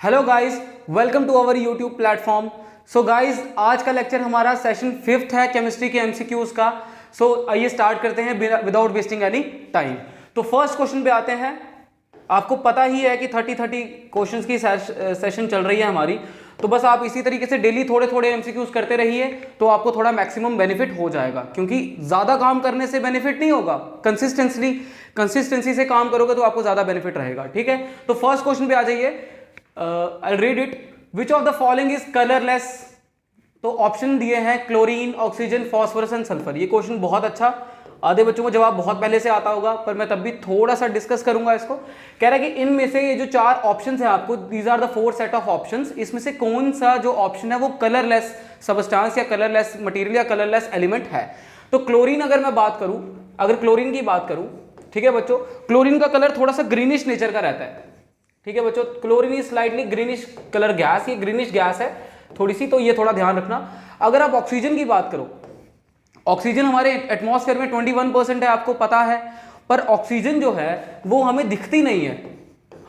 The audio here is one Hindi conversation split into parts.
Hello guys, welcome to our YouTube platform. So guys, आज का लेक्चर हमारा सेशन 5th है केमिस्ट्री के एमसीक्यूज का। सो आइए स्टार्ट करते हैं विदाउट वेस्टिंग एनी टाइम। तो फर्स्ट क्वेश्चन पे आते हैं। आपको पता ही है कि 30 क्वेश्चंस की सेशन चल रही है हमारी, तो बस आप इसी तरीके से डेली थोड़े थोड़े एमसीक्यूज करते रहिए तो आपको थोड़ा मैक्सिमम बेनिफिट हो जाएगा। क्योंकि ज़्यादा काम करने से बेनिफिट नहीं होगा, कंसिस्टेंसी से काम करोगे तो आपको ज़्यादा बेनिफिट रहेगा। ठीक है, तो फर्स्ट क्वेश्चन पे आ जाइए। I'll read it. Which of the following is colorless? तो ऑप्शन दिए हैं chlorine, oxygen, phosphorus and sulphur. ये क्वेश्चन बहुत अच्छा, आधे बच्चों को जवाब बहुत पहले से आता होगा, पर मैं तब भी थोड़ा सा डिस्कस करूंगा इसको। कह रहा है कि इनमें से ये जो 4 ऑप्शंस हैं आपको, these are the 4 set of options, इसमें से कौन सा जो ऑप्शन है वो कलरलेस सबस्टांस या कलरलेस मटेरियल या कलरलेस एलिमेंट है। तो क्लोरीन अगर मैं बात करूं, अगर क्लोरीन की बात करूं, ठीक है बच्चों, क्लोरीन का कलर थोड़ा सा ग्रीनिश नेचर का रहता है। ठीक है बच्चों, chlorine is slightly greenish colour gas, ये ग्रीनिश गैस है थोड़ी सी, तो ये थोड़ा ध्यान रखना। अगर आप ऑक्सीजन की बात करो, ऑक्सीजन हमारे एटमॉस्फेयर में 21% है, आपको पता है, पर ऑक्सीजन जो है वो हमें दिखती नहीं है।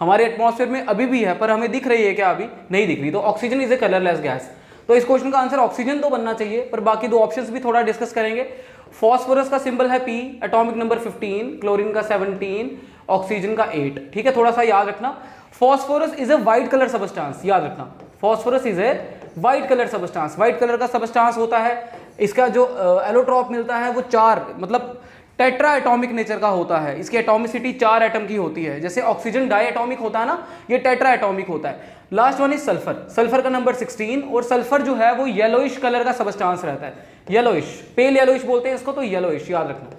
हमारे एटमॉस्फेयर में अभी भी है पर हमें दिख रही है क्या? अभी नहीं दिख रही। तो oxygen is a colourless gas. तो इस क्वेश्चन का आंसर ऑक्सीजन तो बनना चाहिए, पर बाकी 2 ऑप्शंस भी थोड़ा डिस्कस करेंगे। फॉस्फोरस का सिंबल है P, एटॉमिक नंबर 15, क्लोरीन का 17, ऑक्सीजन का 8। ठीक है, थोड़ा सा याद रखना। Phosphorus is a white colour substance, याद रखना, phosphorus is a white colour substance. White colour का सबस्टांस होता है, इसका जो एलोट्रॉप मिलता है वो 4 मतलब टेट्रा एटॉमिक नेचर का होता है। इसकी एटॉमिसिटी 4 एटम की होती है। जैसे ऑक्सीजन डाई एटॉमिक होता है ना, ये टेट्रा एटॉमिक होता है। Last one is sulphur, sulphur का नंबर 16, और सल्फर जो है वो येलोइश कलर का सबस्टांस रहता है, येलोइश, पेल येलोइश बोलते हैं इसको, तो येलोइश याद रखना।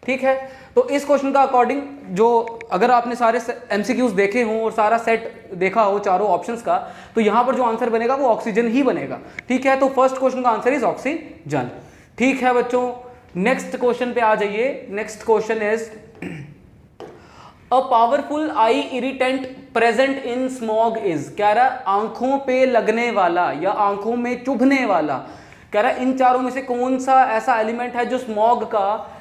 ठीक है, तो इस क्वेश्चन का अकॉर्डिंग जो अगर आपने सारे एमसीक्यूज देखे हों और सारा सेट देखा हो चारों ऑप्शंस का, तो यहां पर जो आंसर बनेगा वो ऑक्सीजन ही बनेगा। ठीक है, तो फर्स्ट क्वेश्चन का आंसर इज ऑक्सीजन। ठीक है बच्चों, नेक्स्ट क्वेश्चन पे आ जाइए। Next question is a powerful I irritant present in smog is. कह रहा है आंखों पे लगने वाला या आंखों में चुभने वाला। कह रहा है इन चारों में से कौन सा ऐसा एलिमेंट है जो स्मॉग का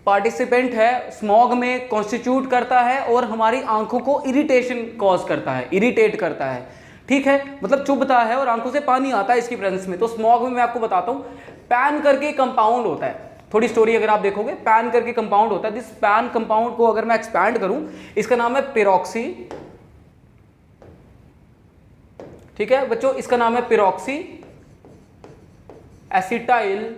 पार्टिसिपेंट है, स्मॉग में कॉन्स्टिट्यूट करता है और हमारी आंखों को इरिटेशन कॉज करता है, इरिटेट करता है। ठीक है, मतलब चुभता है और आंखों से पानी आता है इसकी प्रेजेंस में। तो स्मॉग में मैं आपको बताता हूं, पैन करके कंपाउंड होता है। थोड़ी स्टोरी अगर आप देखोगे, पैन करके कंपाउंड होता है। दिस पैन कंपाउंड को अगर मैं एक्सपैंड करूं, इसका नाम है पिरोक्सी। ठीक है बच्चों, इसका नाम है पिरोक्सी एसिटाइल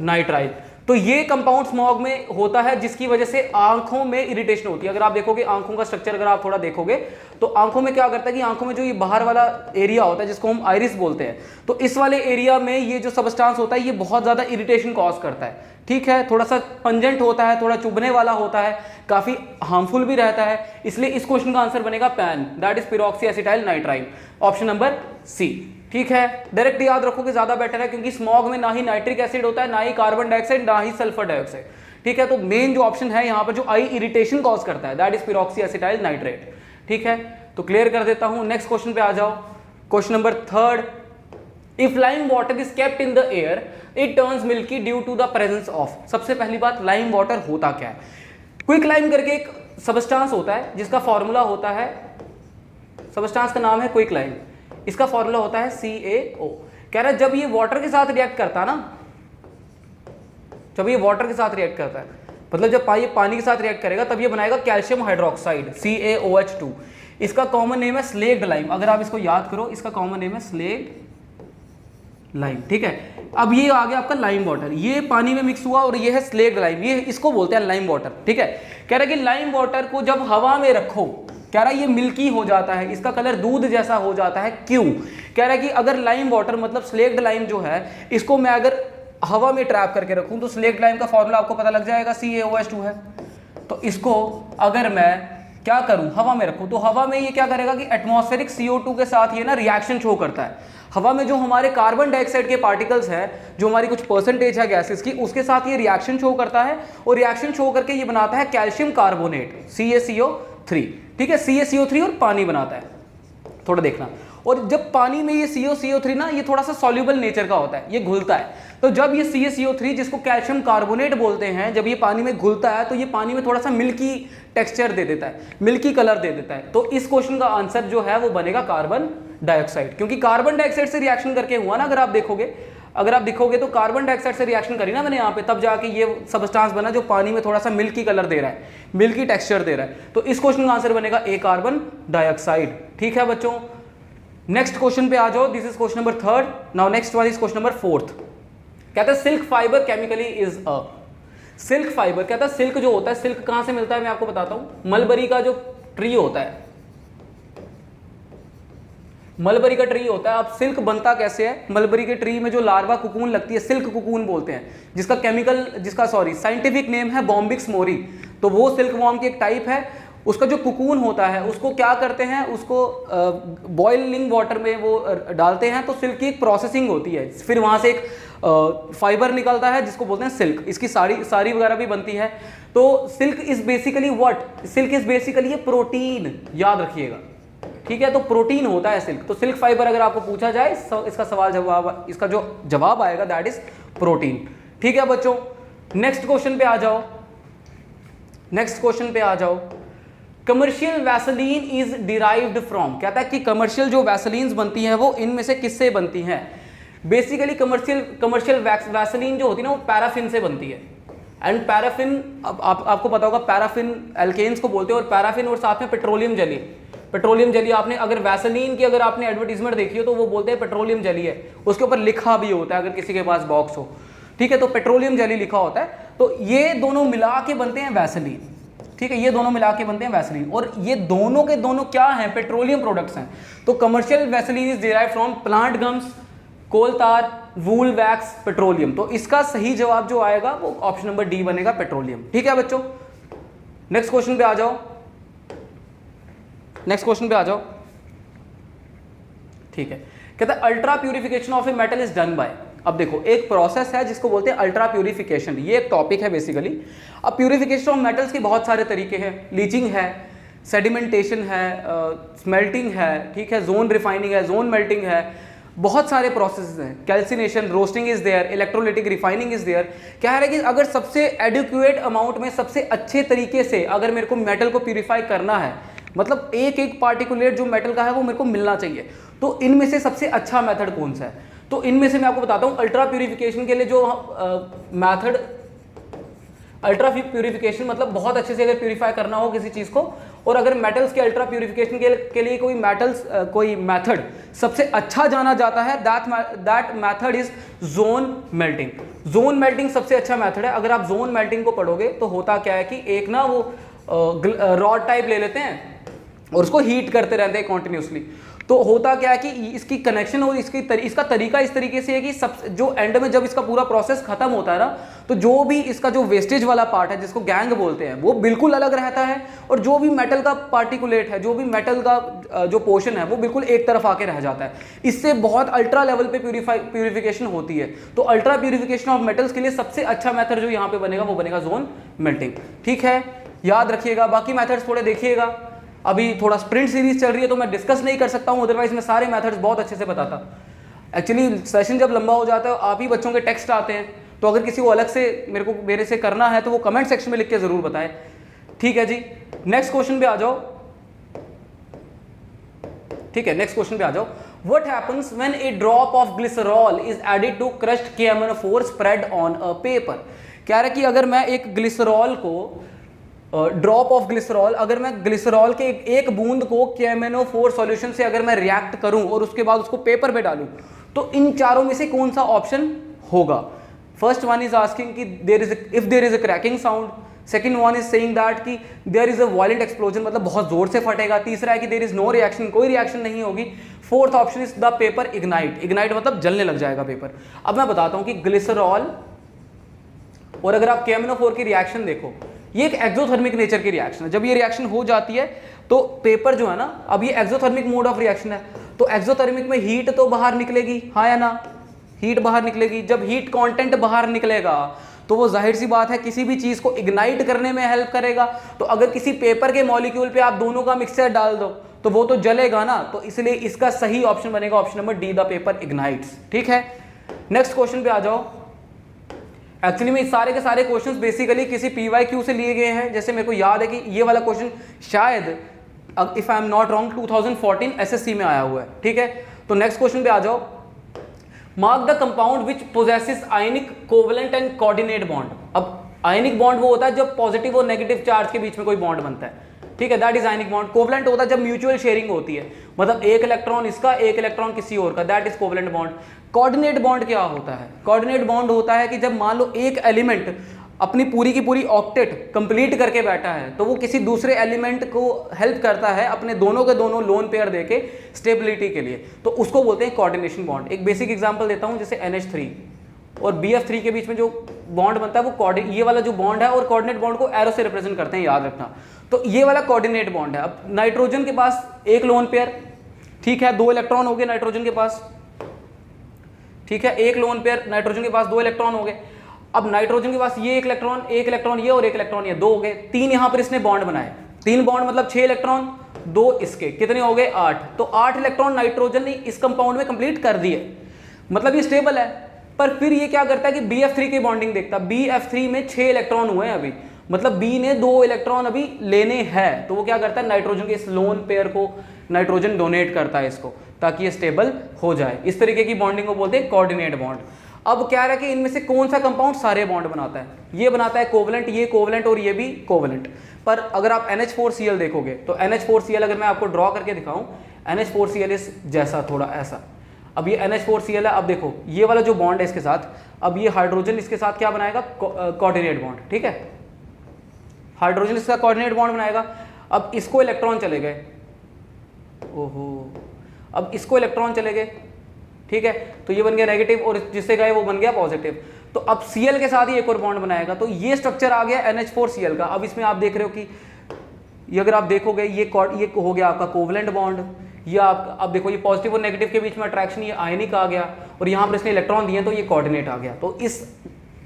नाइट्राइल। तो ये कंपाउंड स्मॉग में होता है जिसकी वजह से आंखों में इरिटेशन होती है। अगर आप देखोगे आंखों का स्ट्रक्चर अगर आप थोड़ा देखोगे तो आंखों में क्या करता है कि आंखों में जो ये बाहर वाला एरिया होता है जिसको हम आइरिस बोलते हैं, तो इस वाले एरिया में ये जो सबस्टांस होता है ये बहुत ज्यादा इरिटेशन कॉज करता है। ठीक है, थोड़ा सा पंजेंट होता है, थोड़ा चुभने वाला होता है, काफी हार्मफुल भी रहता है। इसलिए इस क्वेश्चन का आंसर बनेगा PAN, that is peroxy acetyl nitrile, option number C. ठीक है, डायरेक्ट याद रखोगे ज्यादा बेटर है, क्योंकि स्मॉग में ना ही नाइट्रिक एसिड होता है, ना ही कार्बन डाइऑक्साइड, ना ही सल्फर डाइऑक्साइड। ठीक है, तो मेन जो ऑप्शन है यहाँ पर जो आई इरिटेशन कॉज करता है, that is peroxy acetyl nitrate. ठीक है, तो क्लियर कर देता हूं। नेक्स्ट क्वेश्चन पे आ जाओ। Question number 3, if lime water is kept in the air it turns milky due to the presence of. सबसे पहली बात, लाइम वाटर होता क्या है? क्विक लाइम करके एक सबस्टांस होता है जिसका फॉर्मूला होता है, सबस्टांस का नाम है क्विक लाइम, इसका फॉर्मूला होता है CaO। कह रहा है जब ये वाटर के साथ रिएक्ट करता है ना, जब ये वाटर के साथ रिएक्ट करता है, मतलब जब ये पानी के साथ रिएक्ट करेगा तब ये बनाएगा कैल्शियम हाइड्रोक्साइड CaOH2। इसका कॉमन नेम है स्लेक्ड लाइम। अगर आप इसको याद करो, इसका कॉमन नेम है स्लेक्ड लाइम। ठीक है, अब ये आ गया आपका लाइम वाटर, ये पानी में मिक्स हुआ और ये है स्लेक्ड लाइम, ये इसको बोलते हैं लाइम वाटर। ठीक है, कह रहा है कि लाइम वाटर को जब हवा में रखो, कह रहा है ये मिल्की हो जाता है, इसका कलर दूध जैसा हो जाता है। क्यों? कह रहा है कि अगर लाइम वाटर मतलब स्लेक्ड लाइम जो है, इसको मैं अगर हवा में ट्रैप करके रखूं तो स्लेक्ड लाइम का फॉर्मूला आपको पता लग जाएगा, CaOH2 है। तो इसको अगर मैं क्या करूं, हवा में रखूं, तो हवा में ये क्या करेगा कि एटमॉस्फेरिक CO2 के साथ ये ना रिएक्शन शो करता है। हवा में जो हमारे कार्बन डाइऑक्साइड के पार्टिकल्स हैं, जो हमारी कुछ परसेंटेज है गैसेस की, उसके साथ ये रिएक्शन शो करता है और रिएक्शन शो करके ये बनाता है कैल्शियम कार्बोनेट CaCO3। ठीक है, CaCO3 और पानी बनाता है, थोड़ा देखना। और जब पानी में ये CO3 ना, ये थोड़ा सा सॉल्युबल नेचर का होता है, ये घुलता है। तो जब ये CaCO3 जिसको कैल्शियम कार्बोनेट बोलते हैं, जब ये पानी में घुलता है तो ये पानी में थोड़ा सा मिल्की टेक्सचर दे देता है, मिल्की कलर दे देता है। तो इस क्वेश्चन का आंसर जो है वो बनेगा कार्बन डाइऑक्साइड, क्योंकि कार्बन डाइऑक्साइड से रिएक्शन करके हुआ ना, अगर आप देखोगे तो कार्बन डाइऑक्साइड से रिएक्शन करी ना मैंने यहाँ पे, तब जाके ये सब्सटेंस बना जो पानी में थोड़ा सा मिल्की कलर दे रहा है, मिल्की टेक्सचर दे रहा है। तो इस क्वेश्चन का आंसर बनेगा ए कार्बन डाइऑक्साइड। ठीक है बच्चों, नेक्स्ट क्वेश्चन पे आ जाओ। This is question number 3rd। Now next one is question number 4th। कहता है silk fibre chemically is a, silk fibre, कहता है सिल्क जो होता है, सिल्क कहां से मिलता है मैं आपको बताता हूं। मलबरी का जो ट्री होता है, मलबरी का ट्री होता है। अब सिल्क बनता कैसे है, मलबरी के ट्री में जो लार्वा कुकून लगती है, सिल्क कुकून बोलते हैं, जिसका साइंटिफिक नेम है बॉम्बिक्स मोरी। तो वो सिल्क वॉर्म की एक टाइप है। उसका जो कुकून होता है उसको क्या करते हैं, उसको बॉइलिंग वाटर में वो डालते हैं, तो सिल्क की एक प्रोसेसिंग होती है, फिर वहां से एक फाइबर निकलता है जिसको बोलते हैं सिल्क। इसकी साड़ी वगैरह भी बनती है। तो silk is basically what, silk is basically ये प्रोटीन, याद रखिएगा। ठीक है, तो प्रोटीन होता है सिल्क। तो सिल्क फाइबर अगर आपको पूछा जाए, इसका जो जवाब आएगा दैट इज प्रोटीन। ठीक है बच्चों, नेक्स्ट क्वेश्चन पे आ जाओ। Commercial Vaseline is derived from, कहता है कि कमर्शियल जो वैसलीन्स बनती हैं वो इनमें से किससे बनती हैं। बेसिकली कमर्शियल वैसलीन जो होती है ना, वो पैराफिन से बनती है। एंड पैराफिन, आपको पता होगा, पैराफिन एल्केन्स को बोलते हैं, और पैराफिन और साथ में पेट्रोलियम जली आपने अगर वैसलीन की अगर आपने एडवर्टीजमेंट देखी हो तो वो बोलते हैं पेट्रोलियम जली है, उसके ऊपर लिखा भी होता है अगर किसी के पास बॉक्स हो। ठीक है, तो पेट्रोलियम जली लिखा होता है। तो ये दोनों मिला के बनते हैं वैसलीन। ठीक है, ये दोनों मिला के बनते हैं वैसलीन, और ये दोनों के दोनों क्या हैं, पेट्रोलियम प्रोडक्ट्स हैं। तो commercial Vaseline is derived from plant gums, coal tar, wool wax, petroleum. तो इसका सही जवाब जो आएगा वो ऑप्शन नंबर डी बनेगा, पेट्रोलियम। ठीक है बच्चों, नेक्स्ट क्वेश्चन पे आ जाओ। ठीक है, कहता है ultra purification of a metal is done by. अब देखो, एक प्रोसेस है जिसको बोलते हैं अल्ट्रा प्यूरिफिकेशन, ये एक टॉपिक है बेसिकली। अब प्यूरिफिकेशन ऑफ मेटल्स के बहुत सारे तरीके हैं, लीचिंग है, सेडिमेंटेशन है, स्मेल्टिंग है, ठीक है, जोन रिफाइनिंग है, जोन मेल्टिंग है, बहुत सारे प्रोसेसेस हैं। Calcination, roasting is there, electrolytic refining is there. क्या है कि अगर सबसे एडिक्वेट अमाउंट में, सबसे अच्छे तरीके से अगर मेरे को मेटल को प्यूरिफाई करना है, मतलब एक पार्टिकुलेट जो मेटल का है वो मेरे को मिलना चाहिए, तो इनमें से सबसे अच्छा मेथड कौन सा है। तो इनमें से मैं आपको बताता हूं, अल्ट्रा प्यूरिफिकेशन के लिए जो मेथड, अल्ट्रा प्यूरिफिकेशन मतलब बहुत अच्छे से अगर प्यूरिफाई करना हो किसी चीज को, और अगर मेटल्स के अल्ट्रा प्यूरिफिकेशन के लिए कोई मेथड सबसे अच्छा जाना जाता है, that method is zone melting. Zone melting सबसे अच्छा मेथड है। अगर आप जोन मेल्टिंग को पढ़ोगे तो होता क्या है कि एक ना वो रॉड टाइप ले लेते हैं और उसको हीट करते रहते हैं कॉन्टिन्यूसली। तो होता क्या है कि इसकी कनेक्शन और इसका तरीका इस तरीके से है कि सब जो एंड में जब इसका पूरा प्रोसेस खत्म होता है ना, तो जो भी इसका जो वेस्टेज वाला पार्ट है जिसको गैंग बोलते हैं, वो बिल्कुल अलग रहता है, और जो भी मेटल का पार्टिकुलेट है, जो भी मेटल का जो पोर्शन है, वो बिल्कुल एक तरफ आके रह जाता है। इससे बहुत अल्ट्रा लेवल पे प्यूरिफिकेशन होती है। तो अल्ट्रा प्यूरिफिकेशन ऑफ मेटल्स के लिए सबसे अच्छा मेथड जो यहाँ पे बनेगा वो बनेगा जोन मेल्टिंग। ठीक है, याद रखिएगा। बाकी मेथड्स थोड़े देखिएगा, अभी थोड़ा स्प्रिंट सीरीज चल रही है तो मैं डिस्कस नहीं कर सकता हूं, अदरवाइज मैं सारे मेथड्स बहुत अच्छे से बताता। एक्चुअली सेशन जब लंबा हो जाता है, आप ही बच्चों के टेक्स्ट आते हैं, तो अगर किसी को अलग से मेरे से करना है तो वो कमेंट सेक्शन में लिख के जरूर बताएं। ठीक है जी, नेक्स्ट क्वेश्चन पे आ जाओ। ठीक है, नेक्स्ट क्वेश्चन पे आ जाओ। What happens when a drop of glycerol is added to crushed KMnO4 spread on a paper? क्या है कि अगर मैं एक ग्लिसरॉल को ड्रॉप ऑफ ग्लिसरॉल, अगर मैं ग्लिसरॉल के एक बूंद को KMnO4 सॉल्यूशन से अगर मैं रिएक्ट करूं और उसके बाद उसको पेपर पे डालूं, तो इन चारों में से कौन सा ऑप्शन होगा। फर्स्ट वन इज आस्किंग कि if there is a cracking sound, second one is saying that कि there is a violent explosion, मतलब बहुत जोर से फटेगा। तीसरा है कि देयर इज नो रिएक्शन, कोई रिएक्शन नहीं होगी। Fourth option is the paper ignite मतलब जलने लग जाएगा पेपर। अब मैं बताता हूं कि ग्लिसरॉल और अगर आप KMnO4 की रिएक्शन देखो, ये एक एक्सोथर्मिक नेचर की रिएक्शन है। जब ये रिएक्शन हो जाती है तो पेपर जो है ना, अब ये एक्सोथर्मिक मोड ऑफ रिएक्शन है, तो एक्सोथर्मिक में हीट तो बाहर निकलेगी, हाँ या ना, हीट बाहर निकलेगी। जब हीट कंटेंट बाहर निकलेगा तो वो जाहिर सी बात है किसी भी चीज को इग्नाइट करने में हेल्प करेगा। तो अगर किसी पेपर के मॉलिक्यूल पे आप दोनों का मिक्सचर डाल दो तो वो तो जलेगा ना, तो इसलिए इसका सही ऑप्शन बनेगा option number D, the paper ignites. ठीक है, नेक्स्ट क्वेश्चन पे आ जाओ। एक्चुअली में सारे के सारे क्वेश्चंस बेसिकली किसी PYQ से लिए गए हैं। जैसे मेरे को याद है कि ये वाला क्वेश्चन शायद, if I am not wrong, 2014 SSC में आया हुआ है। ठीक है, तो नेक्स्ट क्वेश्चन पे आ जाओ। Mark the compound which possesses ionic covalent and coordinate bond. अब आयनिक बॉन्ड वो होता है जब पॉजिटिव और नेगेटिव चार्ज के बीच में कोई बॉन्ड बनता है। ठीक है, that is ionic bond. Covalent होता है जब म्यूचुअल शेयरिंग होती है, मतलब एक इलेक्ट्रॉन इसका एक इलेक्ट्रॉन किसी और का, that is covalent bond. Coordinate bond क्या होता है? कोऑर्डिनेट बॉन्ड होता है कि जब मान लो एक एलिमेंट अपनी पूरी की पूरी ऑक्टेट कंप्लीट करके बैठा है, तो वो किसी दूसरे एलिमेंट को हेल्प करता है अपने दोनों के दोनों लोन पेयर देके स्टेबिलिटी के लिए, तो उसको बोलते हैं कोऑर्डिनेशन बॉन्ड। एक बेसिक एग्जांपल देता हूं, जैसे NH3 और BF3 के बीच में जो बॉन्ड बनता है वो ये वाला जो बॉन्ड है, और कोऑर्डिनेट बॉन्ड को एरो से रिप्रेजेंट करते हैं, याद रखना। तो ये वाला कोऑर्डिनेट बॉन्ड है। अब नाइट्रोजन के पास एक लोन पेयर, ठीक है, 2 इलेक्ट्रॉन हो गए नाइट्रोजन के पास। ठीक है, एक लोन पेयर नाइट्रोजन के पास, 2 इलेक्ट्रॉन हो गए। अब नाइट्रोजन के पास ये एक इलेक्ट्रॉन ये और एक इलेक्ट्रॉन ये, 2 हो गए। 3 यहां पर इसने बॉन्ड बनाए, 3 बॉन्ड मतलब 6 इलेक्ट्रॉन, 2 इसके, कितने हो गए? 8। तो 8 इलेक्ट्रॉन नाइट्रोजन ने इस कंपाउंड में कंप्लीट कर दिए, मतलब ये स्टेबल है। पर फिर ये क्या करता है कि BF3 की बॉन्डिंग देखता है। BF3 में 6 इलेक्ट्रॉन हुए हैं अभी, मतलब B ने 2 इलेक्ट्रॉन अभी लेने हैं, तो वो क्या करता है, नाइट्रोजन के इस लोन पेयर को नाइट्रोजन डोनेट करता है इसको, ताकि ये स्टेबल हो जाए। इस तरीके की बॉन्डिंग को बोलते हैं कोऑर्डिनेट बॉन्ड। अब क्या है कि इनमें से कौन सा कंपाउंड सारे बॉन्ड बनाता है? ये बनाता है कोवेलेंट, ये कोवेलेंट और ये भी कोवेलेंट। पर अगर आप NH4Cl देखोगे तो NH4Cl अगर मैं आपको ड्रॉ करके दिखाऊं, NH4Cl इस जैसा थोड़ा ऐसा। अब ये NH4Cl है। अब देखो ये वाला जो बॉन्ड है इसके साथ, अब ये हाइड्रोजन इसके साथ क्या बनाएगा? Coordinate bond. ठीक है, हाइड्रोजन इसका कोऑर्डिनेट बॉन्ड बनाएगा। अब इसको इलेक्ट्रॉन चले गए, ओहो, अब इसको इलेक्ट्रॉन चले गए। ठीक है, तो ये बन गया नेगेटिव और जिससे गए वो बन गया पॉजिटिव। तो अब Cl के साथ ही एक और बॉन्ड बनाएगा, तो ये स्ट्रक्चर आ गया NH4Cl का। अब इसमें आप देख रहे हो कि ये अगर आप देखोगे ये हो गया आपका कोवेलेंट बॉन्ड, ये आप अब देखो ये पॉजिटिव और नेगेटिव के बीच में अट्रैक्शन, ये आयनिक आ गया, और यहाँ पर इसने इलेक्ट्रॉन दिए तो ये कोऑर्डिनेट आ गया। तो इस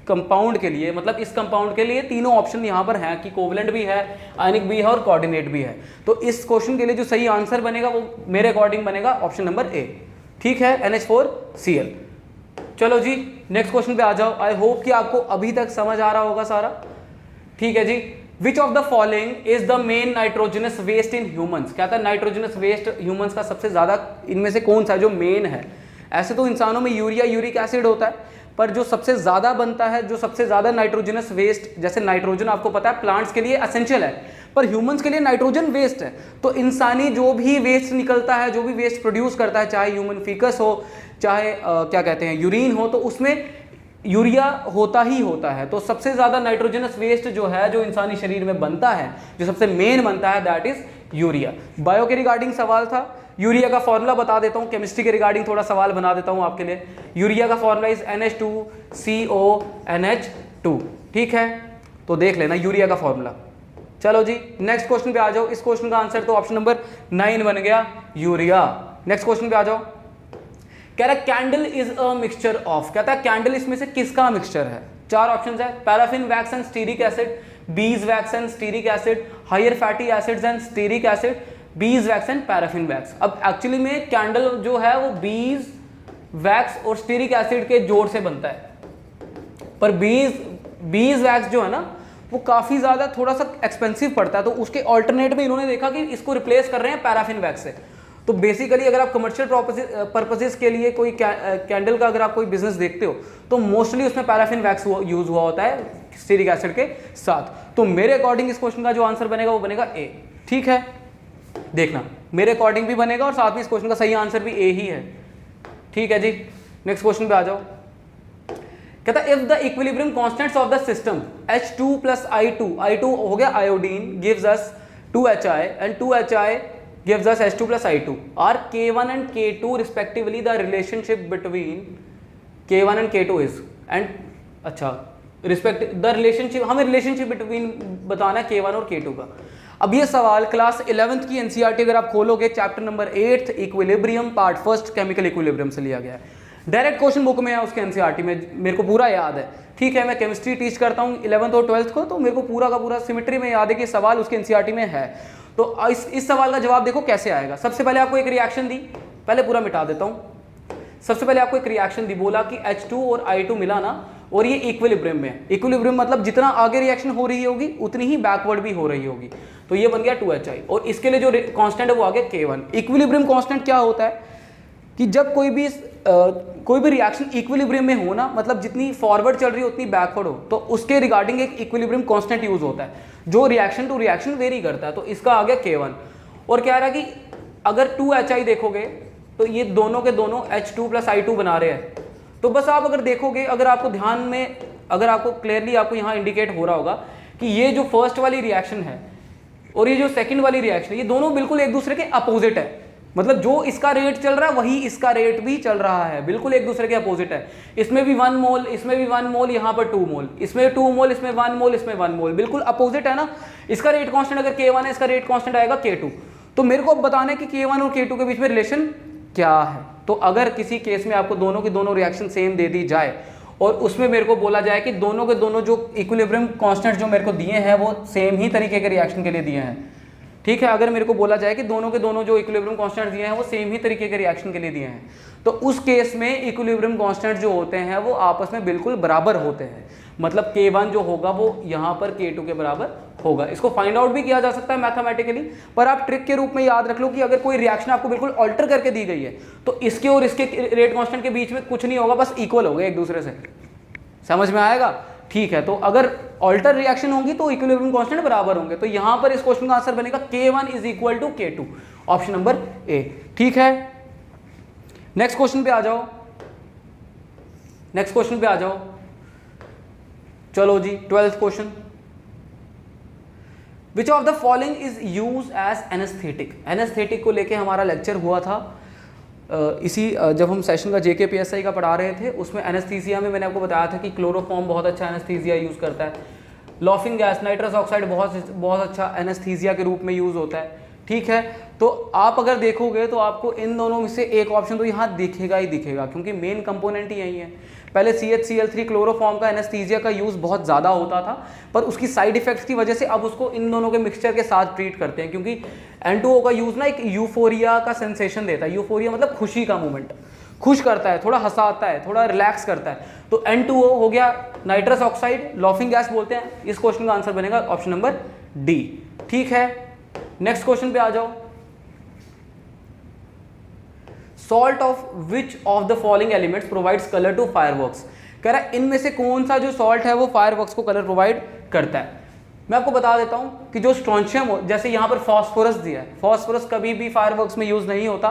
कंपाउंड के लिए, मतलब इस कंपाउंड के लिए तीनों ऑप्शन यहाँ पर हैं कि कोवेलेंट भी है, आयनिक भी है और कोऑर्डिनेट भी है। तो इस क्वेश्चन के लिए जो सही आंसर बनेगा वो मेरे अकॉर्डिंग बनेगा ऑप्शन नंबर ए। ठीक है, NH4Cl। चलो जी नेक्स्ट क्वेश्चन पे आ जाओ। आई होप कि आपको अभी तक समझ आ रहा होगा सारा। ठीक है जी, which of the following is the main nitrogenous waste in humans? क्या था नाइट्रोजनस वेस्ट ह्यूमंस का सबसे ज्यादा, इनमें से कौन सा जो मेन है? ऐसे तो इंसानों में यूरिया, यूरिक एसिड होता है, पर जो सबसे ज्यादा बनता है, जो सबसे ज्यादा नाइट्रोजनस वेस्ट, जैसे नाइट्रोजन आपको पता है प्लांट्स के लिए एसेंशियल है, पर ह्यूमंस के लिए नाइट्रोजन वेस्ट है। तो इंसानी जो भी वेस्ट निकलता है, जो भी वेस्ट प्रोड्यूस करता है, चाहे ह्यूमन फीकस हो, चाहे क्या कहते हैं यूरिन हो, तो उसमें यूरिया होता ही होता है। तो सबसे ज्यादा नाइट्रोजनस वेस्ट जो है, जो इंसानी शरीर में बनता है, जो सबसे मेन बनता है, दैट इज यूरिया। बायो के रिगार्डिंग सवाल था, यूरिया का फॉर्मूला बता देता हूँ। केमिस्ट्री के रिगार्डिंग थोड़ा सवाल बना देता हूँ आपके लिए। यूरिया का फॉर्मूला इज NH2CONH2। ठीक है, तो देख लेना यूरिया का फॉर्मूला। चलो जी नेक्स्ट क्वेश्चन पे आ जाओ। इस क्वेश्चन का आंसर तो ऑप्शन नंबर 9 बन गया, यूरिया। नेक्स्ट क्वेश्चन पे आ जाओ। कह रहा है candle is a mixture of, कहता है कैंडल इसमें से किसका मिक्सचर है? 4 ऑप्शंस है, paraffin wax and stearic acid, bees wax and stearic acid, higher fatty acids and stearic acid, bees wax and paraffin wax. अब एक्चुअली में कैंडल जो है वो बीज वैक्स और स्टीरिक एसिड के जोड़ से बनता है, पर बीज वैक्स जो है ना वो काफी ज्यादा थोड़ा सा एक्सपेंसिव पड़ता है, तो उसके ऑल्टरनेट में इन्होंने देखा कि इसको रिप्लेस कर रहे हैं पैराफिन वैक्स से। तो बेसिकली अगर आप कमर्शियल पर्पसेस के लिए कोई कैंडल का अगर आप कोई बिजनेस देखते हो तो मोस्टली उसमें पैराफिन वैक्स यूज हुआ होता है स्टीरिक एसिड के साथ। तो मेरे अकॉर्डिंग इस क्वेश्चन का जो आंसर बनेगा वो बनेगा ए। ठीक है, देखना मेरे अकॉर्डिंग भी बनेगा और साथ में इस क्वेश्चन का सही आंसर भी ए ही है। ठीक है जी, नेक्स्ट क्वेश्चन पे आ जाओ। कहता है if the equilibrium constants of the system H2 plus I2 हो गया iodine gives us 2HI and 2HI gives us H2 plus I2 are K1 and K2 respectively the relationship between K1 and K2 is and अच्छा रिस्पेक्ट द रिलेशनशिप, हमें रिलेशनशिप बिटवीन बताना है K1 और K2 का। अब ये सवाल क्लास 11th की NCERT अगर आप खोलोगे chapter number 8 equilibrium part first chemical equilibrium से लिया गया है। डायरेक्ट क्वेश्चन बुक में है उसके NCERT में, मेरे को पूरा याद है। ठीक है, मैं केमिस्ट्री टीच करता हूँ 11th और 12th को, तो मेरे को पूरा का पूरा सिमेट्री में याद है कि सवाल उसके NCERT में है। तो इस सवाल का जवाब देखो कैसे आएगा। सबसे पहले आपको एक रिएक्शन दी, पहले पूरा मिटा देता हूं। सबसे पहले आपको एक रिएक्शन दी, बोला कि H2 और I2 मिला ना, और ये इक्विलिब्रियम में है। इक्विलिब्रियम मतलब जितना आगे रिएक्शन हो रही होगी उतनी ही बैकवर्ड भी हो रही होगी, तो ये बन गया 2HI, और इसके लिए जो कांस्टेंट है वो आ गया K1। इक्विलिब्रियम कांस्टेंट क्या होता है कि जब कोई भी रिएक्शन इक्विलिब्रियम में हो ना, मतलब जितनी फॉरवर्ड चल रही हो उतनी बैकवर्ड हो, तो उसके रिगार्डिंग एक इक्विलिब्रियम कांस्टेंट यूज होता है जो रिएक्शन टू रिएक्शन वेरी करता है, तो इसका आ गया K1। और कह रहा है कि अगर 2HI देखोगे तो ये दोनों के दोनों H2 + I2 बना रहे हैं। तो बस आप अगर देखोगे, अगर आपको ध्यान में, अगर आपको क्लियरली आपको यहाँ इंडिकेट हो रहा होगा कि ये जो फर्स्ट वाली रिएक्शन है और ये जो सेकंड वाली रिएक्शन है, ये दोनों बिल्कुल एक दूसरे के अपोजिट है। मतलब जो इसका रेट चल रहा है वही इसका रेट भी चल रहा है, बिल्कुल एक दूसरे के अपोजिट है। इसमें भी 1 मोल, इसमें भी 1 मोल, यहाँ पर 2 मोल, इसमें 2 मोल, इसमें 1 मोल, इसमें 1 मोल, बिल्कुल अपोजिट है ना। इसका रेट कांस्टेंट अगर K1 है, इसका रेट कांस्टेंट आएगा K2। तो मेरे को बताना है कि K1 और K2 के बीच में रिलेशन क्या है। तो अगर किसी केस में आपको दोनों की दोनों रिएक्शन सेम दे दी जाए और उसमें मेरे को बोला जाए कि दोनों के दोनों जो इक्विलिब्रियम कांस्टेंट जो मेरे को दिए हैं वो सेम ही तरीके के रिएक्शन के लिए दिए हैं, ठीक है। अगर मेरे को बोला जाए कि दोनों के दोनों जो इक्विलिब्रियम कांस्टेंट दिए हैं वो सेम ही तरीके के रिएक्शन के लिए दिए हैं, तो उस केस में इक्विलिब्रियम कांस्टेंट जो होते हैं वो आपस में बिल्कुल बराबर होते हैं। मतलब K1 जो होगा वो यहाँ पर K2 के बराबर होगा। इसको फाइंड आउट भी किया जा सकता है मैथमेटिकली, पर आप ट्रिक के रूप में याद रख लो कि अगर कोई रिएक्शन आपको बिल्कुल ऑल्टर करके दी गई है तो इसके और इसके रेट कांस्टेंट के बीच में कुछ नहीं होगा, बस इक्वल होगा एक दूसरे से। समझ में आएगा? ठीक है। तो अगर ऑल्टर रिएक्शन होंगी तो इक्विलिब्रियम कांस्टेंट बराबर होंगे। तो यहां पर इस क्वेश्चन का आंसर बनेगा K1 = K2, ऑप्शन नंबर ए। ठीक है, नेक्स्ट क्वेश्चन पे आ जाओ। नेक्स्ट क्वेश्चन पे आ जाओ। चलो जी, 12th question. Which of the following is use as anaesthetic. Anaesthetic को लेके हमारा लेक्चर हुआ था जब हम सेशन का JKPSI का पढ़ा रहे थे, उसमें एनेस्थीसिया में मैंने आपको बताया था कि क्लोरोफॉर्म बहुत अच्छा एनेस्थीसिया यूज़ करता है। लॉफिंग गैस, नाइट्रस ऑक्साइड बहुत अच्छा एनेस्थीसिया के रूप में यूज़ होता है, ठीक है। तो आप अगर देखोगे तो आपको इन दोनों में से एक ऑप्शन तो यहाँ दिखेगा ही दिखेगा, क्योंकि मेन कंपोनेंट ही यही है। पहले CHCl3 क्लोरोफॉर्म का एनेस्थीसिया का यूज़ बहुत ज़्यादा होता था, पर उसकी साइड इफेक्ट्स की वजह से अब उसको इन दोनों के मिक्सचर के साथ ट्रीट करते हैं, क्योंकि N2O का यूज़ ना एक यूफोरिया का सेंसेशन देता है। यूफोरिया मतलब खुशी का मोमेंट, खुश करता है, थोड़ा हंसाता है, थोड़ा रिलैक्स करता है। तो N2O हो गया नाइट्रस ऑक्साइड, लॉफिंग गैस बोलते हैं। इस क्वेश्चन का आंसर बनेगा ऑप्शन नंबर डी, ठीक है। नेक्स्ट क्वेश्चन पे आ जाओ। Salt of which of the following elements provides colour to fireworks. कह रहा है इनमें से कौन सा जो सॉल्ट है वो फायरवर्क्स को कलर प्रोवाइड करता है। मैं आपको बता देता हूं कि जो स्ट्रोंशियम, जैसे यहां पर फास्फोरस दिया है, फास्फोरस कभी भी फायरवर्क्स में यूज नहीं होता,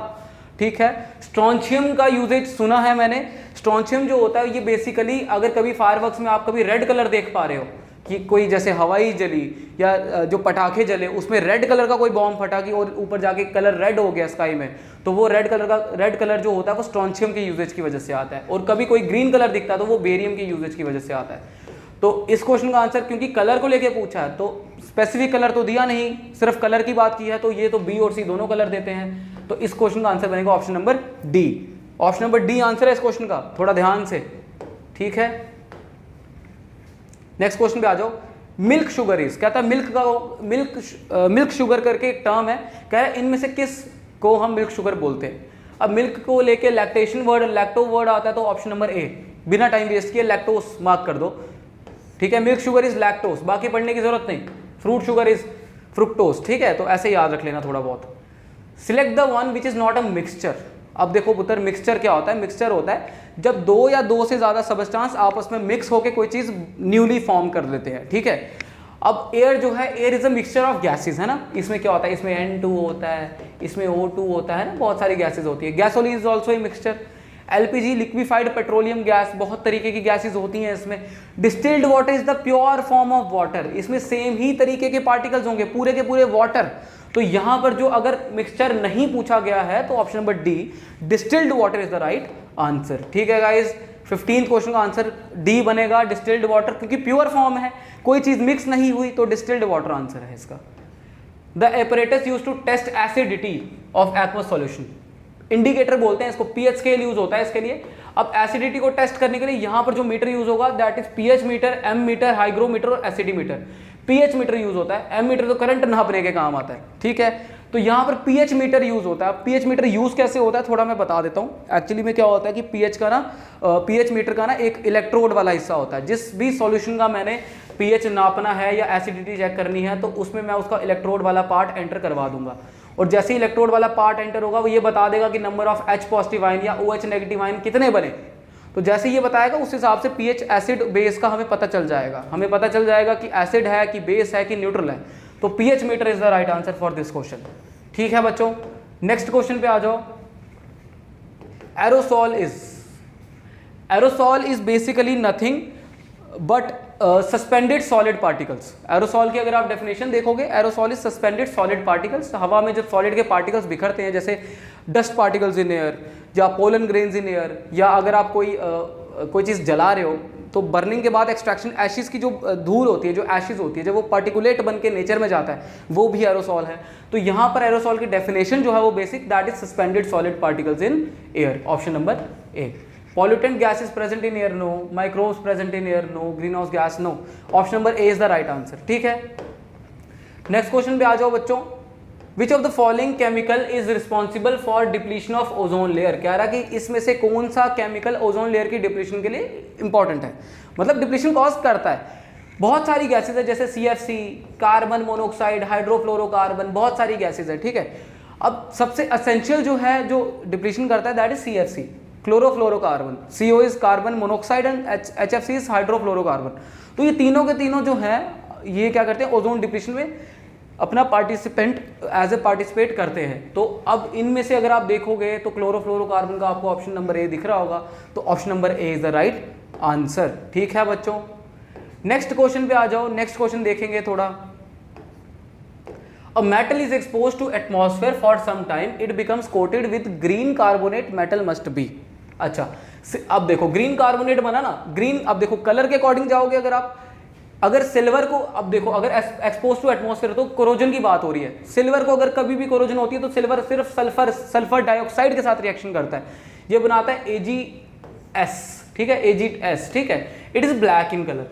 ठीक है। स्ट्रोंशियम का यूजेज सुना है मैंने। स्ट्रोंशियम जो होता है ये बेसिकली, अगर कभी फायरवर्क्स में आप कभी रेड कलर देख पा रहे हो कि कोई जैसे हवाई जली या जो पटाखे जले उसमें रेड कलर का कोई बॉम्ब फटा कि और ऊपर जाके कलर रेड हो गया स्काई में, तो वो रेड कलर जो होता है वो स्ट्रोंशियम के यूजेज की वजह से आता है। और कभी कोई ग्रीन कलर दिखता है तो वो बेरियम के यूजेज की वजह से आता है। तो इस क्वेश्चन का आंसर, क्योंकि कलर को लेके पूछा है तो स्पेसिफिक कलर तो दिया नहीं, सिर्फ कलर की बात की है, तो ये तो बी और सी दोनों कलर देते हैं। तो इस क्वेश्चन का आंसर बनेगा option number D. Option number D answer है इस क्वेश्चन का, थोड़ा ध्यान से, ठीक है। नेक्स्ट क्वेश्चन पे आ जाओ। मिल्क शुगर इज, कहता है मिल्क शुगर करके एक टर्म है, कह रहा है इनमें से किस को हम मिल्क शुगर बोलते हैं। अब मिल्क को लेके लैक्टेशन वर्ड, लैक्टो वर्ड आता है, तो ऑप्शन नंबर ए, बिना टाइम वेस्ट किए लैक्टोस मार्क कर दो, ठीक है। मिल्क शुगर इज लैक्टोस, बाकी पढ़ने की जरूरत नहीं। फ्रूट शुगर इज फ्रुक्टोस, ठीक है। तो ऐसे याद रख लेना थोड़ा बहुत। Select the one which is not a mixture. अब देखो पुत्र, मिक्सचर क्या होता है? मिक्सचर होता है जब दो या दो से ज्यादा सबस्टांस आपस में मिक्स होकर कोई चीज न्यूली फॉर्म कर लेते हैं, ठीक है। अब एयर जो है, air is a mixture of gases, है ना। इसमें क्या होता है? इसमें N2 होता है, इसमें O2 होता है ना, बहुत सारी गैसेस होती है। Gasoline is also a mixture. LPG liquefied petroleum gas, बहुत तरीके की गैसेस होती हैं इसमें। Distilled water is the pure form of water, इसमें सेम ही तरीके के पार्टिकल्स होंगे, पूरे के पूरे वाटर। तो यहां पर जो अगर मिक्सचर नहीं पूछा गया है तो option number D, distilled water is the right answer, ठीक है गाइस। 15th क्वेश्चन का आंसर डी बनेगा, डिस्टिल्ड वाटर, क्योंकि प्योर फॉर्म है, कोई चीज मिक्स नहीं हुई, तो डिस्टिल्ड वाटर आंसर है इसका। The apparatus used to test acidity of aqueous solution, indicator बोलते हैं इसको, pH स्केल यूज होता है इसके लिए। अब एसिडिटी को टेस्ट करने के लिए यहां पर जो मीटर यूज होगा that is pH meter, M meter, hygrometer और एसिडिमीटर। पीएच मीटर यूज होता है, एम मीटर तो करंट नापने के काम आता है, ठीक है। तो यहाँ पर पीएच मीटर यूज होता है। पीएच मीटर यूज कैसे होता है थोड़ा मैं बता देता हूँ। एक्चुअली में क्या होता है कि पीएच मीटर का ना एक इलेक्ट्रोड वाला हिस्सा होता है। जिस भी सॉल्यूशन का मैंने पीएच नापना है या एसिडिटी चेक करनी है तो उसमें मैं उसका इलेक्ट्रोड वाला पार्ट एंटर करवा दूंगा, और जैसे ही इलेक्ट्रोड वाला पार्ट एंटर होगा वो ये बता देगा कि number of H positive ion या OH नेगेटिव आयन कितने बने। तो जैसे ये बताएगा उस हिसाब से पीएच एसिड बेस का हमें पता चल जाएगा। हमें पता चल जाएगा कि एसिड है कि बेस है कि न्यूट्रल है। तो pH meter is the right answer for this question. ठीक है बच्चों, नेक्स्ट क्वेश्चन पे आ जाओ। Aerosol is basically nothing but suspended solid particles. Aerosol की अगर आप डेफिनेशन देखोगे, aerosol is suspended solid particles. हवा में जब सॉलिड के पार्टिकल्स बिखरते हैं, जैसे डस्ट पार्टिकल्स इन एयर या पोलन ग्रेन्स इन एयर, या अगर आप कोई चीज़ जला रहे हो तो बर्निंग के बाद एक्सट्रैक्शन एशिस की जो धूल होती है, जो एशिस होती है, जब वो पार्टिकुलेट बन के नेचर में जाता है, वो भी एरोसॉल है। तो यहाँ पर एरोसॉल की डेफिनेशन जो है वो basic, that is suspended solid particles in air. Option number A. Pollutant gases present in air, no. Microbes present in air, no. Greenhouse gas, no. Option number A is the right answer. ठीक है, नेक्स्ट क्वेश्चन पे आ जाओ बच्चों। Which of the following chemical is responsible for depletion of ozone layer? कह रहा कि इसमें से कौन सा केमिकल ओजोन लेयर की डिप्लीशन के लिए इंपॉर्टेंट है, मतलब डिप्लीशन कॉज करता है। बहुत सारी गैसेज है, जैसे CFC, कार्बन मोनोऑक्साइड, हाइड्रोफ्लोरोकार्बन, बहुत सारी गैसेज है, ठीक है। अब सबसे असेंशियल जो है जो डिप्लीशन करता है that is CFC, chlorofluorocarbon. CO is carbon monoxide and HFC is hydrofluorocarbon. तो ये तीनों के तीनों जो है ये क्या करते हैं, ओजोन डिप्लीशन में अपना पार्टिसिपेट करते हैं। तो अब इनमें से अगर आप देखोगे तो क्लोरोफ्लोरोकार्बन का आपको ऑप्शन नंबर ए दिख रहा होगा, तो option number A is the right answer. ठीक है बच्चों, नेक्स्ट क्वेश्चन पे आ जाओ। नेक्स्ट क्वेश्चन देखेंगे थोड़ा। A metal is exposed to atmosphere for some time, it becomes coated with green carbonate, metal must be। अच्छा, अब देखो ग्रीन कार्बोनेट बना ना, ग्रीन, अब देखो कलर के अकॉर्डिंग जाओगे अगर आप, अगर सिल्वर को, अब देखो अगर एक्सपोज टू एटमॉस्फेयर तो कोरोजन की बात हो रही है। सिल्वर को अगर कभी भी कोरोजन होती है तो सिल्वर सिर्फ सल्फर डाइऑक्साइड के साथ रिएक्शन करता है, ये बनाता है AgS, ठीक है, AgS, ठीक है। It is black in colour.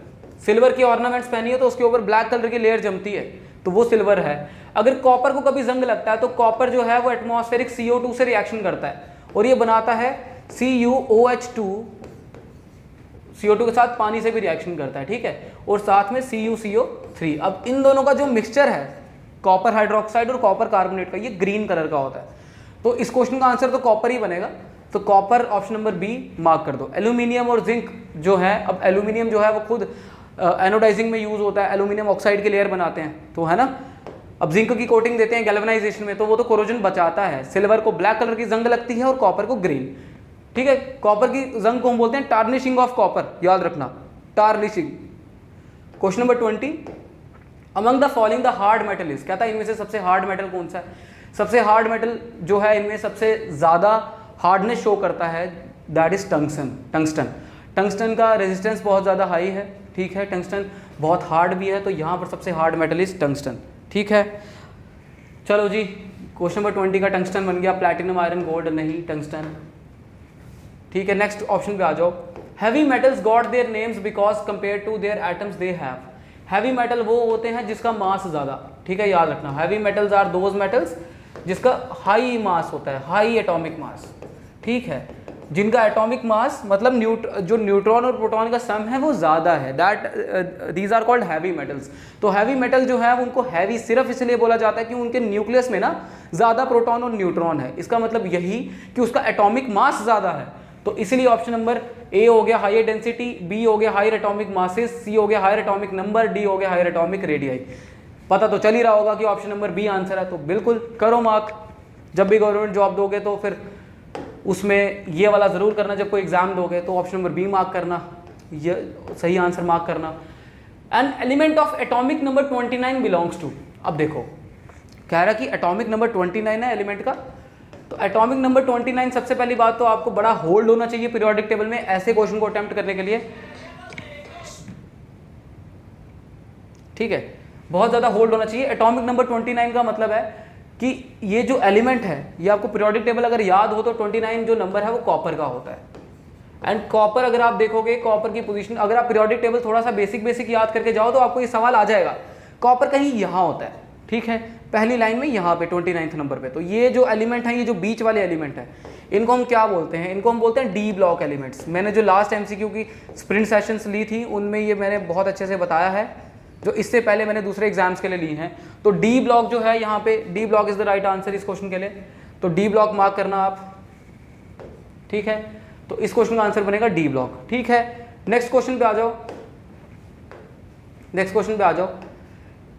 Silver की ऑर्नामेंट्स पहनी है तो उसके ऊपर ब्लैक कलर की लेयर जमती है, तो वो सिल्वर है। अगर कॉपर को कभी जंग लगता है तो कॉपर जो है वो एटमॉस्फेरिक CO2 से रिएक्शन करता है और ये बनाता है CuOH2, CO2 के साथ पानी से भी रिएक्शन करता है, ठीक है, और साथ में CuCO3। अब इन दोनों का जो मिक्सचर है कॉपर हाइड्रोक्साइड और कॉपर कार्बोनेट का, ये ग्रीन कलर का होता है। तो इस क्वेश्चन का आंसर तो कॉपर ही बनेगा, तो copper option number B mark कर दो। एल्यूमिनियम और जिंक जो है, अब एल्यूमिनियम जो है वो खुद एनोडाइजिंग में यूज होता है, एल्यूमिनियम ऑक्साइड की लेयर बनाते हैं, तो है ना। अब जिंक की कोटिंग देते हैं गैल्वेनाइजेशन में, तो वो तो कोरोजन बचाता है। सिल्वर को ब्लैक कलर की जंग लगती है और कॉपर को ग्रीन, ठीक है। कॉपर की जंग को हम बोलते हैं टार्निशिंग ऑफ कॉपर, याद रखना, tarnishing. Question number 20, among the following the hard metal is, कहता है इनमें से सबसे हार्ड मेटल कौन सा है। सबसे हार्ड मेटल जो है इनमें सबसे ज्यादा हार्डनेस शो करता है दैट इज टंगस्टन। टंगस्टन का रेजिस्टेंस बहुत ज़्यादा हाई है, ठीक है, टंगस्टन बहुत हार्ड भी है, तो यहाँ पर सबसे हार्ड मेटल इज टंगस्टन, ठीक है। चलो जी, क्वेश्चन नंबर 20 का टंगस्टन बन गया, प्लैटिनम आयरन गोल्ड नहीं, टंगस्टन, ठीक है। नेक्स्ट ऑप्शन पे आ जाओ। Heavy metals got their names because compare to their atoms they have. Heavy metal वो होते हैं जिसका मास ज़्यादा, ठीक है, याद रखना। Heavy metals are those metals जिसका हाई मास होता है, हाई एटॉमिक मास, ठीक है, जिनका एटॉमिक मास मतलब जो न्यूट्रॉन और प्रोटॉन का सम है वो ज़्यादा है, that these are called heavy metals. तो हैवी मेटल जो है उनको हैवी सिर्फ इसलिए बोला जाता है कि उनके न्यूक्लियस में ना ज़्यादा प्रोटॉन और न्यूट्रॉन है, इसका मतलब यही कि उसका एटॉमिक मास ज़्यादा है। तो इसलिए ऑप्शन नंबर ए हो गया हायर डेंसिटी, बी हो गया हायर एटॉमिक मासेस, सी हो गया हायर एटॉमिक नंबर, डी हो गया हायर एटॉमिक रेडियाई। पता तो चल ही रहा होगा कि ऑप्शन नंबर बी आंसर है, तो बिल्कुल करो मार्क। जब भी गवर्नमेंट जॉब दोगे तो फिर उसमें ये वाला ज़रूर करना, जब कोई एग्जाम दोगे तो ऑप्शन नंबर बी मार्क करना, ये सही आंसर मार्क करना। An element of atomic number 29 belongs to. अब देखो कह रहा कि एटॉमिक नंबर 29 है एलिमेंट का, तो एटॉमिक नंबर 29, सबसे पहली बात तो आपको बड़ा होल्ड होना चाहिए पीरियोडिक टेबल में ऐसे क्वेश्चन को अटेम्प्ट करने के लिए, ठीक है, बहुत ज़्यादा होल्ड होना चाहिए। एटॉमिक नंबर 29 का मतलब है कि ये जो एलिमेंट है ये आपको पीरियोडिक टेबल अगर याद हो तो 29 जो नंबर है वो कॉपर का होता है। एंड कॉपर अगर आप देखोगे, कॉपर की पोजीशन, अगर आप पीरियोडिक टेबल थोड़ा सा बेसिक याद करके जाओ तो आपको ये सवाल आ जाएगा, कॉपर कहीं यहाँ होता है, ठीक है, पहली लाइन में यहाँ पे 29 नंबर पे। तो ये जो एलिमेंट है, ये जो बीच वाले एलिमेंट है, इनको हम क्या बोलते हैं? इनको हम बोलते हैं डी ब्लॉक एलिमेंट्स। मैंने जो लास्ट एमसीक्यू की स्प्रिंट सेशंस ली थी उनमें ये मैंने बहुत अच्छे से बताया है, जो इससे पहले मैंने दूसरे एग्जाम्स के लिए ली हैं। तो डी ब्लॉक जो है यहाँ पे, D block is the right answer इस क्वेश्चन के लिए। तो डी ब्लॉक मार्क करना आप, ठीक है। तो इस क्वेश्चन का आंसर बनेगा डी ब्लॉक, ठीक है। नेक्स्ट क्वेश्चन पे आ जाओ, नेक्स्ट क्वेश्चन पे आ जाओ।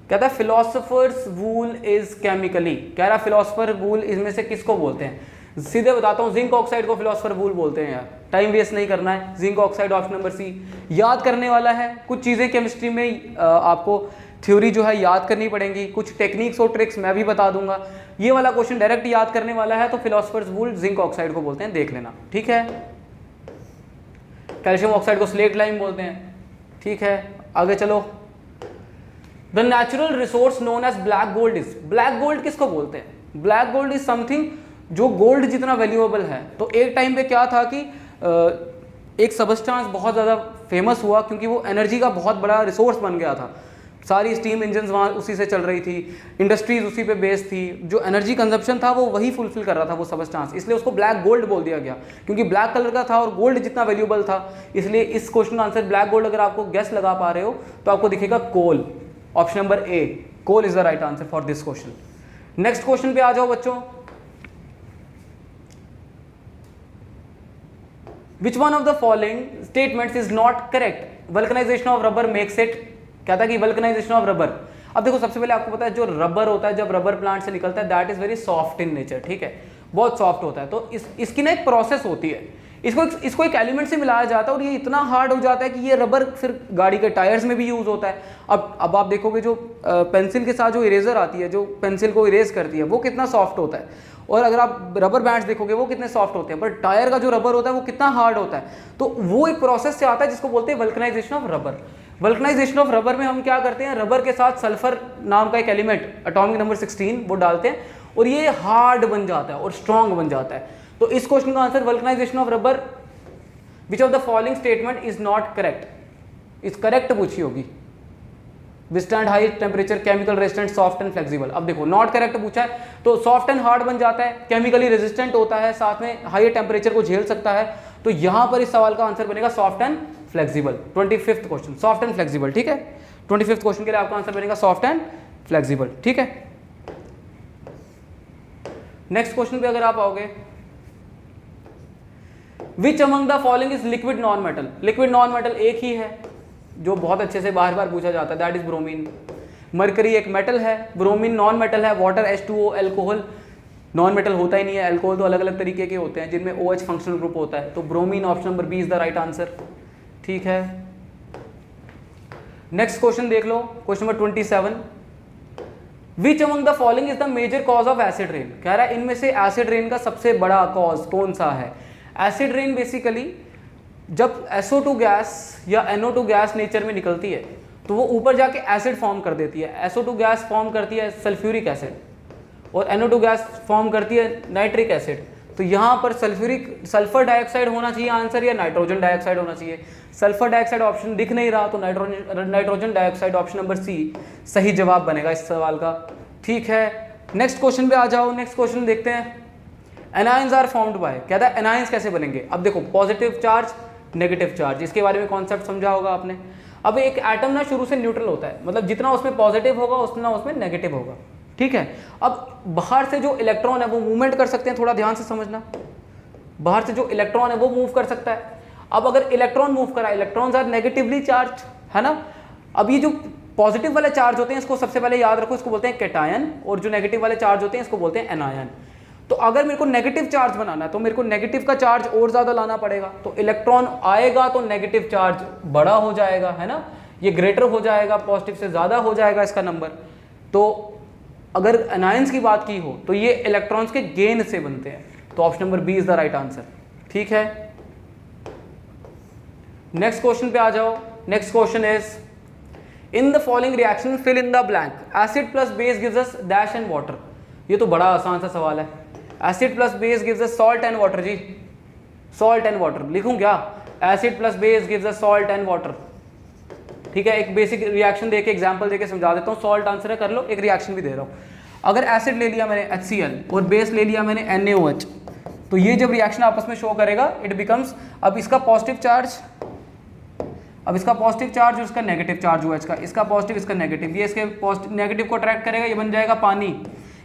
कहता है फिलोसोफर्स वूल इज केमिकली, कह रहा फिलोसोफर वूल इसमें से किसको बोलते हैं? सीधे बताता हूँ, जिंक ऑक्साइड को फिलोसोफर वूल बोलते हैं यार, टाइम वेस्ट नहीं करना है। Zinc oxide option number C. याद करने वाला है, कुछ चीज़ें केमिस्ट्री में आपको थ्योरी जो है याद करनी पड़ेंगी, कुछ टेक्निक्स और ट्रिक्स मैं भी बता दूंगा। ये वाला क्वेश्चन डायरेक्ट याद करने वाला है, तो फिलोसोफर्स वूल जिंक ऑक्साइड को बोलते हैं, देख लेना, ठीक है। कैल्शियम ऑक्साइड को स्लेट लाइम बोलते हैं, ठीक है। आगे चलो। The natural resource known as black gold is, black gold किसको बोलते हैं? ब्लैक गोल्ड इज समथिंग जो गोल्ड जितना वैल्यूएबल है। तो एक टाइम पे क्या था कि एक सबस्टेंस बहुत ज़्यादा फेमस हुआ क्योंकि वो एनर्जी का बहुत बड़ा रिसोर्स बन गया था। सारी स्टीम इंजन्स वहाँ उसी से चल रही थी, इंडस्ट्रीज उसी पे बेस्ड थी, जो एनर्जी कंजप्शन था वो वही फुलफिल कर रहा था वो सबस्टेंस, इसलिए उसको ब्लैक गोल्ड बोल दिया गया क्योंकि ब्लैक कलर का था और गोल्ड जितना वैल्यूएबल था। इसलिए इस क्वेश्चन का आंसर ब्लैक गोल्ड अगर आपको गेस लगा पा रहे हो तो आपको दिखेगा coal, option number A, coal is the right answer for this question. Next question पे आ जाओ बच्चों। Which one of the following statements is not correct? Vulcanization of rubber makes it, कहता है कि वल्कनाइजेशन ऑफ रबर। अब देखो सबसे पहले आपको पता है जो रबर होता है जब रबर प्लांट से निकलता है that is very soft in nature, ठीक है, बहुत सॉफ्ट होता है। तो इसकी ना एक प्रोसेस होती है, इसको एक एलिमेंट से मिलाया जाता है और ये इतना हार्ड हो जाता है कि ये रबर फिर गाड़ी के टायर्स में भी यूज होता है। अब आप देखोगे जो पेंसिल के साथ जो इरेजर आती है, जो पेंसिल को इरेज करती है, वो कितना सॉफ्ट होता है, और अगर आप रबर बैंड्स देखोगे वो कितने सॉफ्ट होते हैं, पर टायर का जो रबर होता है वो कितना हार्ड होता है। तो वो एक प्रोसेस से आता है जिसको बोलते हैं vulcanisation of rubber. Vulcanisation of rubber में हम क्या करते हैं, रबर के साथ सल्फर नाम का एक एलिमेंट, एटॉमिक नंबर 16, वो डालते हैं और ये हार्ड बन जाता है और स्ट्रॉन्ग बन जाता है। तो इस क्वेश्चन का answer vulcanisation of rubber, which of the following statement is not correct, is correct पूछी होगी। Withstand high temperature, chemical resistant, soft and flexible. अब देखो नॉट करेक्ट पूछा है तो सॉफ्ट एंड हार्ड बन जाता है, केमिकली रेजिस्टेंट होता है, साथ में हाई टेम्परेचर को झेल सकता है। तो यहां पर इस सवाल का आंसर बनेगा soft and flexible. 25th question soft and flexible, ठीक है। 25th क्वेश्चन के लिए आपका आंसर बनेगा सॉफ्ट एंड फ्लेक्सिबल, ठीक है। नेक्स्ट क्वेश्चन पे अगर आप आओगे, विच among the following is liquid non metal. Liquid non metal एक ही है जो बहुत अच्छे से बार बार पूछा जाता है, दैट इज ब्रोमीन। मरकरी एक मेटल है, ब्रोमीन नॉन मेटल है, water H2O alcohol non metal होता ही नहीं है, एल्कोहल तो अलग अलग तरीके के होते हैं जिनमें OH फंक्शनल ग्रुप होता है। तो bromine option number B is the right answer, ठीक है। नेक्स्ट क्वेश्चन देख लो, question number 27, which among the following is the major cause of acid rain. कह रहा है इनमें से एसिड रेन का सबसे बड़ा कॉज कौन सा है। एसिड रेन बेसिकली जब SO2 गैस या NO2 गैस नेचर में निकलती है तो वो ऊपर जाके एसिड फॉर्म कर देती है। SO2 गैस फॉर्म करती है सल्फ्यूरिक एसिड और NO2 गैस फॉर्म करती है नाइट्रिक एसिड। तो यहाँ पर सल्फर डाइऑक्साइड होना चाहिए आंसर या नाइट्रोजन डाइऑक्साइड होना चाहिए। सल्फर डाइऑक्साइड ऑप्शन दिख नहीं रहा तो nitrogen dioxide option number C सही जवाब बनेगा इस सवाल का, ठीक है। नेक्स्ट क्वेश्चन पे आ जाओ। नेक्स्ट क्वेश्चन देखते हैं, एनायंस आर फॉर्म्ड बाय। कहता है एनायंस कैसे बनेंगे। अब देखो पॉजिटिव चार्ज, नेगेटिव चार्ज, इसके बारे में कॉन्सेप्ट समझा होगा आपने। अब एक एटम ना शुरू से न्यूट्रल होता है, मतलब जितना उसमें पॉजिटिव होगा उतना उसमें नेगेटिव होगा, ठीक है। अब बाहर से जो इलेक्ट्रॉन है वो मूवमेंट कर सकते हैं, थोड़ा ध्यान से समझना। बाहर से जो इलेक्ट्रॉन है वो मूव कर सकता है। अब अगर इलेक्ट्रॉन मूव करा, इलेक्ट्रॉन्स आर नेगेटिवली चार्ज, है ना। अब ये जो पॉजिटिव वाले चार्ज होते हैं इसको सबसे पहले याद रखो, इसको बोलते हैं कैटायन, और जो नेगेटिव वाले चार्ज होते हैं इसको बोलते हैं एनायन। तो अगर मेरे को नेगेटिव चार्ज बनाना है तो मेरे को नेगेटिव का चार्ज और ज्यादा लाना पड़ेगा, तो इलेक्ट्रॉन आएगा तो नेगेटिव चार्ज बड़ा हो जाएगा, है ना, ये ग्रेटर हो जाएगा, पॉजिटिव से ज्यादा हो जाएगा इसका नंबर। तो अगर एनायंस की बात की हो तो ये इलेक्ट्रॉन्स के गेन से बनते हैं, तो option number B is the right answer, ठीक है। नेक्स्ट क्वेश्चन पे आ जाओ। Next question is, in the following reaction fill in the blank, acid plus base gives us dash and water. ये तो बड़ा आसान सा सवाल है। Acid plus base gives us salt and water. जी सॉल्ट एंड वाटर लिखूं क्या, acid plus base gives us salt and water, ठीक है, एक बेसिक रिएक्शन देके एग्जांपल देके समझा देता हूँ। सॉल्ट आंसर है, कर लो, एक रिएक्शन भी दे रहा हूँ। अगर एसिड ले लिया मैंने HCl और बेस ले लिया मैंने NaOH, तो ये जब रिएक्शन आपस में शो करेगा इट बिकम्स, अब इसका पॉजिटिव चार्ज और इसका नेगेटिव चार्ज हुआ, इसका पॉजिटिव इसका नेगेटिव, ये इसके पॉजिटिव नेगेटिव को अट्रैक्ट करेगा, ये बन जाएगा पानी,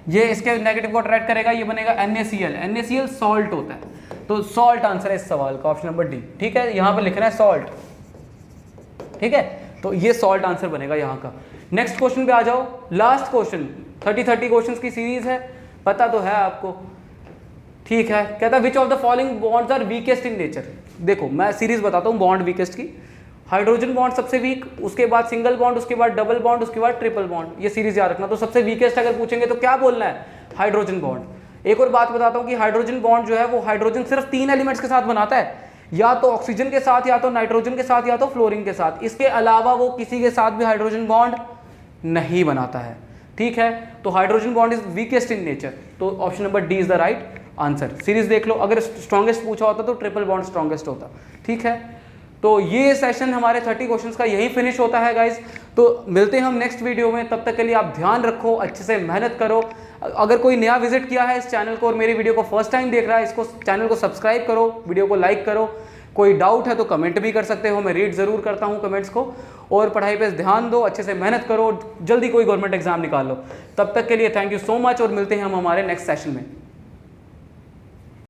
ये इसके नेगेटिव को अट्रैक्ट करेगा, ये बनेगा NaCl सॉल्ट होता है। तो सॉल्ट आंसर है इस सवाल का, ऑप्शन नंबर डी। ठीक है, यहाँ पर लिखना है सॉल्ट। ठीक है, तो ये सॉल्ट आंसर बनेगा यहाँ का। नेक्स्ट क्वेश्चन पे आ जाओ, लास्ट क्वेश्चन, 30 क्वेश्चंस की सीरीज है, पता तो है आपको। ठीक है, कहता है which of the following bonds are weakest in nature. देखो मैं सीरीज बताता हूँ बॉन्ड वीकेस्ट की। हाइड्रोजन बॉन्ड सबसे वीक, उसके बाद सिंगल बॉन्ड, उसके बाद डबल बॉन्ड, उसके बाद ट्रिपल बॉन्ड, ये सीरीज याद रखना। तो सबसे वीकेस्ट अगर पूछेंगे तो क्या बोलना है, हाइड्रोजन बॉन्ड। एक और बात बताता हूँ कि हाइड्रोजन बॉन्ड जो है वो हाइड्रोजन सिर्फ 3 एलिमेंट्स के साथ बनाता है, या तो ऑक्सीजन के साथ, या तो नाइट्रोजन के साथ, या तो फ्लोरीन के साथ। इसके अलावा वो किसी के साथ भी हाइड्रोजन बॉन्ड नहीं बनाता है। ठीक है, तो hydrogen bond is weakest in nature, तो option number D is the right answer. Series देख लो, अगर स्ट्रॉन्गेस्ट पूछा होता तो ट्रिपल बॉन्ड स्ट्रॉन्गेस्ट होता। ठीक है, तो ये सेशन हमारे 30 क्वेश्चंस का यही फिनिश होता है गाइज। तो मिलते हैं हम नेक्स्ट वीडियो में, तब तक के लिए आप ध्यान रखो, अच्छे से मेहनत करो। अगर कोई नया विजिट किया है इस चैनल को और मेरी वीडियो को फर्स्ट टाइम देख रहा है, इसको चैनल को सब्सक्राइब करो, वीडियो को लाइक करो। कोई डाउट है तो कमेंट भी कर सकते हो, मैं रीड ज़रूर करता हूँ कमेंट्स को। और पढ़ाई पे ध्यान दो, अच्छे से मेहनत करो, जल्दी कोई गवर्नमेंट एग्जाम निकाल लो। तब तक के लिए थैंक यू सो मच और मिलते हैं हम हमारे नेक्स्ट सेशन में।